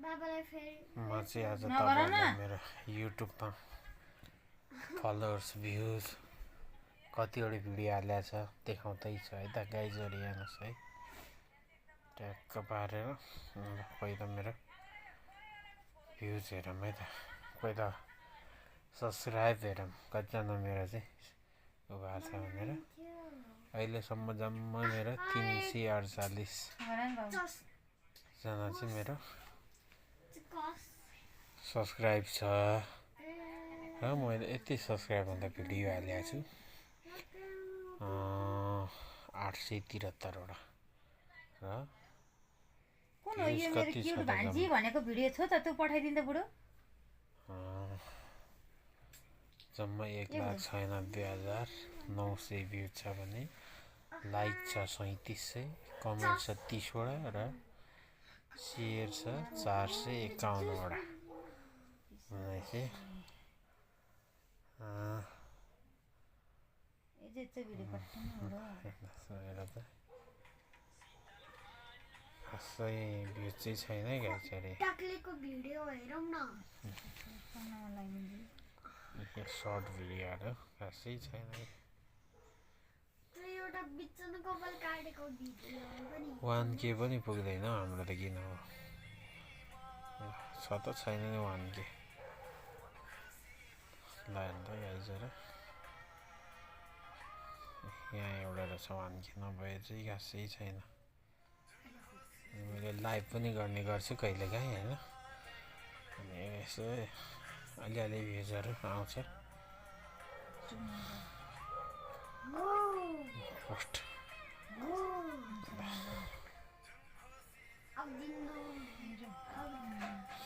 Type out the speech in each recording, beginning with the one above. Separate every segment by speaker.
Speaker 1: म चाहिँ आज तपाईहरुलाई मेरो युट्युबमा फलोअर्स भ्युज कतिवटा भिडियो हालेको छ देखाउँदै छ है त गाइजहरु हेर्नुस् है ट्याक्क पारेर पहिला मेरो भ्युज हेरौँ है त पहिला सब्स्क्राइब हेरौँ कतिजना मेरो चाहिँ उ भएको छ भनेर अहिलेसम्म जम्मा मेरो 348 जना चाहिँ मेरो सब्स्क्राइब छ र मैले यति सब्स्क्राइब भन्दा भिडियो हालेको छु 873 वटा र
Speaker 2: कुन हो यो मेरो क्यूट भान्जी भनेको भिडियो छ त त्यो पठाइदिन्छ बुढो
Speaker 1: जम्मा 1,96,2,900 भ्यू छ भने लाइक छ 3700 कमेन्ट छ 30 वटा र शेयर छ 451 वटा भनेपछि खासै भ्यू चाहिँ छैन है गाइस अरे
Speaker 3: टाक्लेको भिडियो हेरौँ न
Speaker 1: यो सर्ट भिडियोहरु खासै छैन
Speaker 3: एउटा बिचन कपाल काटेको भिडियो पनि
Speaker 1: 1k पनि पुग्दैन हाम्रो त किन हो छ त छैन नि 1k ल हेर्दा गाइस अरे यहाँ एउटा रहेछ 1k नभए चाहिँ खासै छैन मैले लाइभ पनि गर्ने गर्छु कहिलेकाहीँ हैन अनि यसो अलिअलि भ्युजहरु आउँछ पोस्ट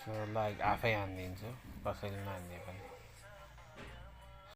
Speaker 1: सो लाइक आफै हान्दिन्छु कसैले नहान्दिए पनि